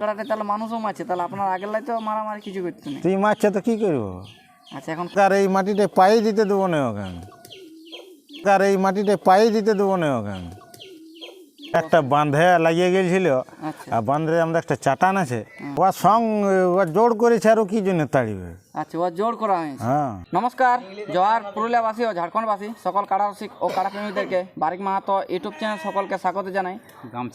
কাড়াটা তাহলে মানুষও মারছে, তাহলে আপনার আগের লাই তো মারামারি কিছু করতে নেই। তুই মারছে তো কি করবো? আচ্ছা এখন আর এই মাটিতে পায়ে দিতে দেবো না ওকে আমি। আর এই মাটিতে পায়ে দিতে দেবো না ওকে আমি। একটা বাঁধে লাগিয়ে গেছিল, আচ্ছা আর বাঁধে আমাদের একটা চাটান আছে, ওর সঙ্গে ওর জোর করেছে, আরও কি জন্য তাড়িবে? আচ্ছা ও জোর করা হয়েছে। হ্যাঁ, নমস্কার জোহার পুরুলিয়াবাসী ও ঝাড়খণ্ডবাসী সকল কাড়া রসিক ও কাড়া প্রেমীদেরকে বারিক মাহাতো ইউটিউব চ্যানেল সকলকে স্বাগত জানাই।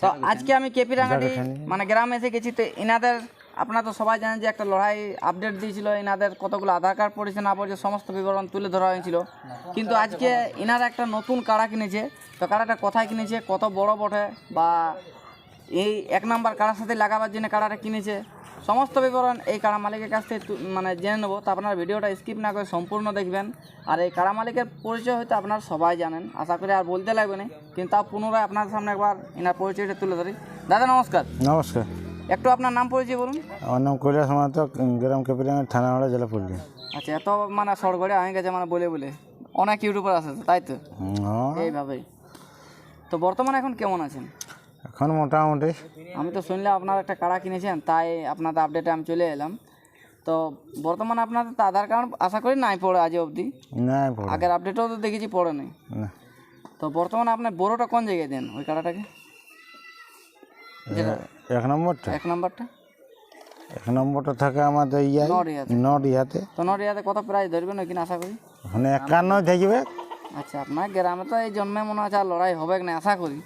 তো আজকে আমি কেপিরাঙ্গাটি মানে গ্রামে এসে গেছি। তো এনাদের আপনারা তো সবাই জানেন যে একটা লড়াই আপডেট দিয়েছিল, এনাদের কতগুলো আধার কার্ড পড়েছে না পড়েছে সমস্ত বিবরণ তুলে ধরা হয়েছিল। কিন্তু আজকে এনারা একটা নতুন কাড়া কিনেছে। তো কাড়াটা কোথায় কিনেছে, কত বড় বটে, বা এই 1 নাম্বার কাড়ার সাথে লাগাবার জন্য কাড়াটা কিনেছে, সমস্ত বিবরণ এই কাড়া মালিকের কাছ থেকে মানে জেনে নেবো। তো আপনারা ভিডিওটা স্কিপ না করে সম্পূর্ণ দেখবেন। আর এই কাড়া মালিকের পরিচয় হয়তো আপনারা সবাই জানেন, আশা করি আর বলতে লাগবে না, কিন্তু তাও পুনরায় আপনার সামনে একবার এনার পরিচয়টা তুলে ধরি। দাদা নমস্কার, নমস্কার। একটু আপনার নাম পরিচয় বলুন। আমার নাম কৈলাস মাহাতো, গ্রাম কেপিরাঙ্গা, থানাওয়াড়া, জেলা পুরুলিয়া। আচ্ছা, এত মানে সড়গড়ে হয়ে গেছে মানে বলে বলে অনেক ইউটিউবার আছে তো, তাই তো? হ্যাঁ, এইভাবেই। তো বর্তমানে এখন কেমন আছেন? এখন মোটামুটি। আমি তো শুনলাম আপনার একটা কাড়া কিনেছেন, তাই আপনাদের আপডেটে আমি চলে এলাম। তো বর্তমানে আপনাদের তো আধার কার্ড আশা করি নাই পড়ে আজ অবধি, না, আগের আপডেটও তো দেখেছি পড়ে নেই। না। তো বর্তমানে আপনি বড়োটা কোন জায়গায় দেন ওই কাড়াটাকে, যেটা 1 নম্বরটা 1 নাম্বারটা? 1 নম্বরটা থাকে আমাদের নড়িয়াতে। নডিয়াতে। তো নড়িয়াতে কত প্রাইস ধরবেন ওইখানে আশা করি? ওখানে 51 থাকবে। আচ্ছা, আপনার গ্রামে তো এই জন্মে মনে হচ্ছে আর লড়াই হবে না আশা করি।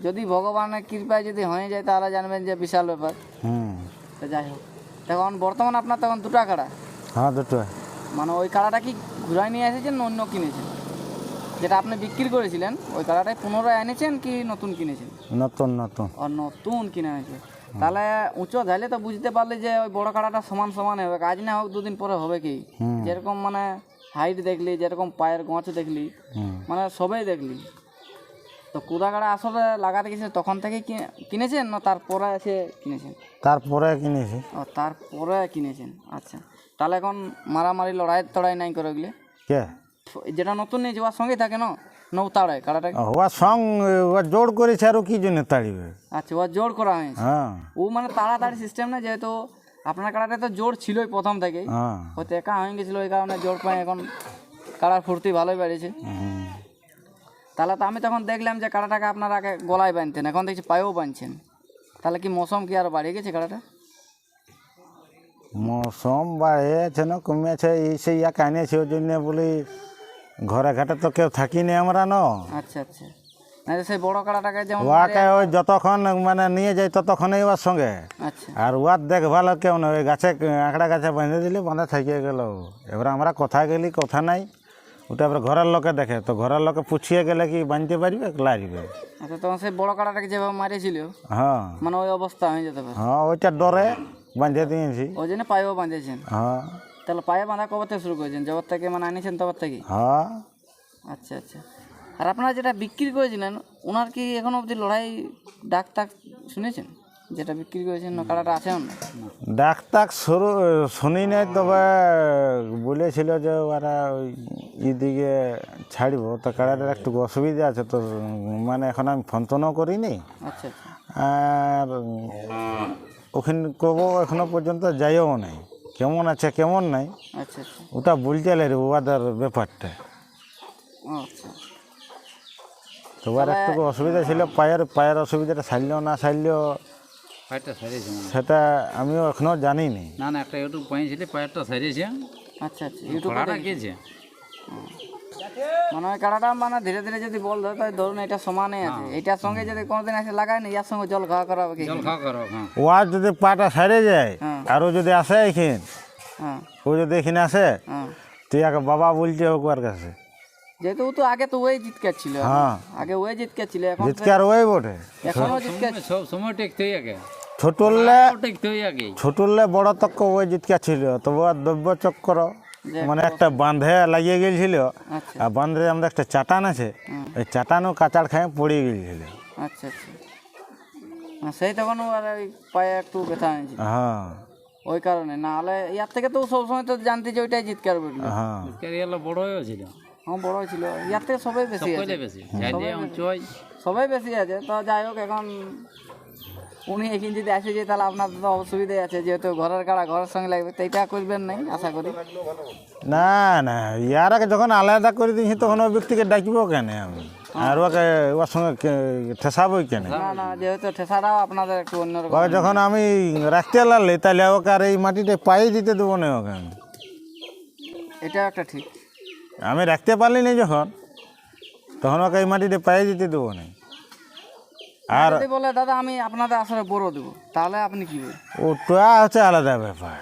যদি ভগবানের কৃপায় যদি হয়ে যায় তাহলে জানবেন যে বিশাল ব্যাপার। তো যাই হোক, এখন বর্তমান আপনার তখন দুটা কাড়া, হ্যাঁ, দুটো। মানে ওই কাড়াটা কি ঘুরাই নিয়ে এসেছেন না অন্য কিনেছেন? যেটা আপনি বিক্রি করেছিলেন ওই কাড়াটাই পুনরায় এনেছেন কি নতুন কিনেছেন? নতুন নতুন। আর নতুন কিনে এনেছে। তাহলে উঁচু ধাইলে তো বুঝতে পারলে যে ওই বড় কাড়াটা সমান সমান হবে, আজ না হোক 2 দিন পরে হবে কি। যেরকম মানে হাইট দেখলি, যেরকম পায়ের গোঁচ দেখলি, মানে সবাই দেখলি। তো কুদা কাড়া আসলে লাগাতে গেছে তখন থেকেই কিনেছেন না তারপরে এসে কিনেছেন? তারপরে কিনেছি। ও তারপরে কিনেছেন। আচ্ছা, তাহলে এখন মারামারি লড়াই তড়াই নাই করে ওগুলি? কে? যেটা নতুন নিয়েছে ওর সঙ্গেই থাকে না নৌতাড়ায় কাড়াটা? ওর সঙ্গে ওর জোর করেছে, আরও কি জন্য তাড়িবে? আচ্ছা, ও জোর করা হয়েছে। হ্যাঁ, ও মানে তাড়াতাড়ি সিস্টেম না, যেহেতু আপনার কাড়াটা তো জোর ছিলই প্রথম থেকেই, হ্যাঁ। হয়তো একা হয়ে গেছিলো ওই কারণে জোর পায়। এখন কাড়ার ফুর্তি ভালোই বেড়েছে। তাহলে তো আমি তখন দেখলাম যে কাড়াটাকে আপনার আগে গলায় বাঁধতেন, এখন দেখছি পায়েও বাঁধছেন। তাহলে কি মৌসুম কি আরও বাড়িয়ে গেছে কাড়াটা? মৌসুম বাড়িয়েছে না কমিয়েছে, এই সেই এক আনিয়েছে ওই জন্য বলি ঘরে ঘাটে তো কেউ থাকি নি আমরা ন। আচ্ছা আচ্ছা, না সেই বড় কাড়াটাকে যেমন ওয়াকে ওই যতক্ষণ মানে নিয়ে যাই ততক্ষণই ওর সঙ্গে। আচ্ছা আর ওয়ার দেখভাল আর কেউ না, ওই গাছে আঁকড়া গাছে বেঁধে দিলে বাঁধা থাকিয়ে গেল। এবার আমরা কোথায় গেলি কথা নাই, ওটা এবার ঘরের লোকে দেখে, তো ঘরের লোকে পুছিয়ে গেলে কি বাঁধতে পারবে, লারবে। আচ্ছা, তখন সেই বড় কাড়াটাকে যেভাবে মারিয়েছিল হ্যাঁ, মানে ওই অবস্থা হয়ে যেতে পারে, হ্যাঁ, ওইটা ডরে বাঁধে দিয়েছি। ওই জন্য পায়েও বাঁধেছেন। হ্যাঁ, তাহলে পায়ে বাঁধা কবে থেকে শুরু করেছেন, যখন থেকে মানে আনিয়েছেন তখন থেকে? হ্যাঁ। আচ্ছা আচ্ছা। আর আপনারা যেটা বিক্রি করেছিলেন ওনার কি এখন অবধি লড়াই ডাক টাক শুনেছেন? যেটা বিক্রি করেছেন না কাড়াটা আছে না? ডাক্তার শুনি নাই, তবে বলেছিল যে ওরা ওই এদিকে ছাড়ব, তো কাড়াটার একটু অসুবিধা আছে, তো মানে এখন আমি ফোন টোনও করিনি। আচ্ছা আচ্ছা। আর ওখানে কবো এখনো পর্যন্ত যাইও নাই, কেমন আছে কেমন নাই আচ্ছা আচ্ছা। ওটা বলতে লাগবে ওদের ব্যাপারটা। আচ্ছা, তো ওর একটু অসুবিধা ছিল, পায়ের অসুবিধাটা সারলেও না সারলেও পায়েরটা সারিয়েছে সেটা আমিও এখনও জানিনি। না না, একটা ইউটিউব পাইছিল, পায়েরটা সারিয়েছে, আচ্ছা আচ্ছা। ইউটিউবে খোলাটা গিয়েছে। মানে ওই কাড়াটা মানে ধীরে ধীরে যদি বল ধরে তাই ধরুন এটা সমানে আছে, এটার সঙ্গে যদি কোনোদিন এসে লাগায় না, ইয়ার সঙ্গে জল খাওয়া করা হবে কি? জল খাওয়া করো, হ্যাঁ। ওয়ার যদি পাটা সারে যায় হ্যাঁ। আর ও যদি আসে এখানে, হ্যাঁ ও যদি এখানে আসে, হ্যাঁ। তুই আগে বাবা বলছে ওর কাছে। যেহেতু ও তো আগে তো ওই জিতকার ছিল, হ্যাঁ, আগে ওই জিতকার ছিল, এখন জিতকার ওই বটে। এখনো জিতকার। সব সময় টেকতে হই আগে, ছোটুল্লে টেকতে হই আগে। ছোটুল্লে বড় তক্ক ওই জিতকার ছিল, তবু আর দ্রব্য চক্র মানে একটা বাঁধে লাগিয়ে গেছিল, আচ্ছা আর বাঁধে আমাদের একটা চাটান আছে, ওই চাটানও কাঁচাড় খায় পড়ে গেছিল। আচ্ছা আচ্ছা। সেই তখন আর ওই পায়ে একটু ব্যথা হয়েছিল হ্যাঁ, ওই কারণে, না হলে ইয়ার থেকে তো সবসময় তো জানতে যে ওইটাই জিতকার বললো। হ্যাঁ। ক্যারিয়ারটা বড় হয়েও ছিল, হ্যাঁ বড় ছিল, ইয়ার থেকে সবাই বেশি আছে, কইলে বেশি যাই দিয়ে উঁচু হয়। সবাই বেশি আছে। তো যাই হোক, এখন উনি এখানে যদি আসে যায় তাহলে আপনার তো অসুবিধাই আছে, যেহেতু ঘরের কাড়া ঘরের সঙ্গে লাগবে, তো এটা করবেন নাই আশা করি। না না, ইয়ারাকে যখন আলাদা করে দিয়েছি তখন ওই ব্যক্তিকে ডাকবো কেন আমি, আর ওকে ওর সঙ্গে ঠেসাবই কেন? না না, যেহেতু ঠেসাটাও আপনাদের একটু অন্যরকম। ওকে যখন আমি রাখতে লাগলি তাহলে ওকে আর এই মাটিতে পায়ে দিতে দেবো না ওকে আমি। এটা একটা ঠিক। আমি রাখতে পারলি না যখন, তখন ওকে এই মাটিতে পায়ে দিতে দেবো না। আর যদি বলে দাদা আমি আপনাদের আসলে বড় দেবো, তাহলে আপনি কি বলবেন? ওটা হচ্ছে আলাদা ব্যাপার,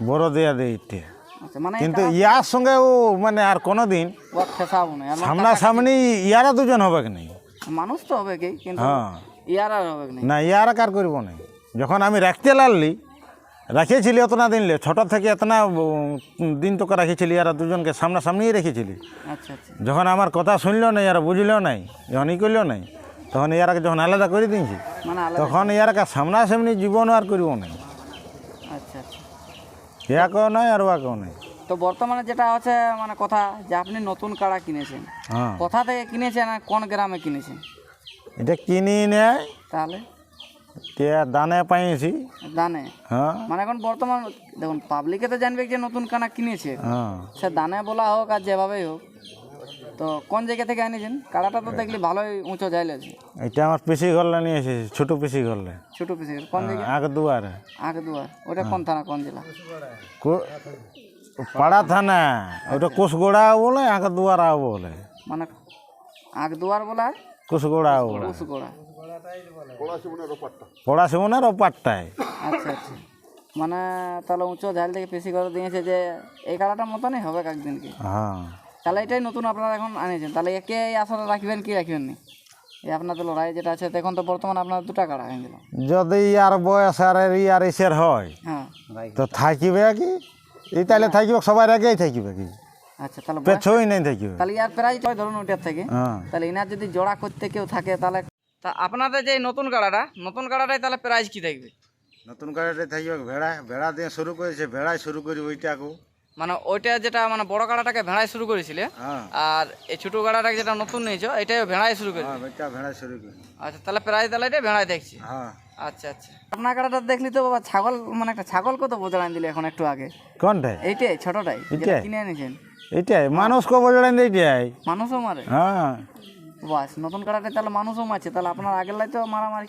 বড় দেয়া দিতে। আচ্ছা, মানে কিন্তু ইয়ার সঙ্গে ও মানে আর কোনো দিন ও ঠেসাবো না, সামনাসামনি ইয়ারা দুজন হবে কি নাই? মানুষ তো হবে কি, কিন্তু হ্যাঁ, ইয়ার আর হবে কি না ইয়ারা কার করবো না। যখন আমি রাখতে লাগলি, রাখিয়েছিলি অতনা দিন লে, ছোট থেকে এতনা দিন তোকে রাখিয়েছিলি, ইয়ারা দুজনকে সামনাসামনি রেখেছিলি। আচ্ছা আচ্ছা, যখন আমার কথা শুনলো না, ইয়ারা বুঝলো নাই, যখন ই করলো নাই, তখন ইয়ারাকে যখন আলাদা করে দিয়েছি, মানে আলাদা। তখন ইয়ারাকে সামনাসামনি জীবন আর করবো না। আচ্ছা আচ্ছা, ইয়াকেও নয় আর ওয়াকেও নয়। তো বর্তমানে যেটা হচ্ছে মানে কথা, যে আপনি নতুন কাড়া কিনেছেন, হ্যাঁ, কোথা থেকে কিনেছেন আর কোন গ্রামে কিনেছেন? এটা কিনি নেয়, তাহলে দানে পাইছি। দানে, হ্যাঁ মানে এখন বর্তমান দেখুন পাবলিকে তো জানবে যে নতুন কানা কিনেছে, হ্যাঁ, সে দানে বলা হোক আর যেভাবেই হোক। তো কোন জায়গা থেকে এনেছেন কাড়াটা? তো দেখলি ভালোই উঁচু যাইলেছে। এটা আমার পিসি ঘরলে নিয়ে এসেছি, ছোটো পিসি ঘরলে, ছোট পিসে কোন জায়গা? আগে দুয়ারে। আগে দুয়ার, ওটা কোন থানা কোন জেলা? পাড়া থানা, ওটা কুশগোড়া বলে, আগে দুয়ারা বলে, মানে আগে দুয়ার বলা হয় কুশগোড়া বলে, কুসগোড়া। পড়া সেমনের ওপারটায়। আচ্ছা আচ্ছা, মানে তাহলে উঁচু ঝাল থেকে পেশি করে দিয়েছে যে এই কাড়াটার মতনই হবে একদিনকে। হ্যাঁ, তাহলে এটাই নতুন আপনারা এখন আনিয়েছেন, তাহলে একে আসলে রাখবেন কি রাখবেন না? এই আপনাদের লড়াই যেটা আছে, এখন তো বর্তমানে আপনার দুটা কাড়া হয়ে গেল। যদি ইয়ার বয়স আর ইয়ার এসের হয়, হ্যাঁ, তো থাকিবে কি? এই তাহলে থাকিবে সবাই আগেই থাকিবে কি? আচ্ছা, তাহলে পেছই নাই থাকিবে। তাহলে ইয়ার প্রাইজ হয় ধরুন ওইটার থেকে, হ্যাঁ, তাহলে ইনার যদি জোড়া করতে কেউ থাকে তাহলে তা আপনাদের যে নতুন কাড়াটাই তাহলে প্রাইজ কি থাকবে? নতুন গাড়িতে থাকিবে ভেড়া, ভেড়া দিয়ে শুরু করেছে, ভেড়াই শুরু করি ওইটাকে। মানে ওইটা যেটা মানে বড় কাড়াটাকে ভেড়ায় শুরু করেছিলে, হ্যাঁ আর এই ছোট কাড়াটাকে যেটা নতুন নিয়েছো এটাই ভেড়ায় শুরু করে। হ্যাঁ, ওইটা ভেড়াই শুরু করি। আচ্ছা, তাহলে প্রাইজ তাহলে এটা ভেড়ায় দেখছি। হ্যাঁ, আচ্ছা আচ্ছা, আপনার কাড়াটা দেখলি তো বাবা ছাগল, মানে একটা ছাগল কত বোঝান দিলে এখন একটু আগে, কোনটাই? এইটাই ছোটটাই যেটা এইটাই? কিনে এনেছেন। এইটাই মানুষ কবে জড়াই এইটাই। মানুষও মারে? হ্যাঁ, বাস, নতুন কাড়াটাই তাহলে মানুষও মারছে, তাহলে আপনার আগের লাই তো মারামারি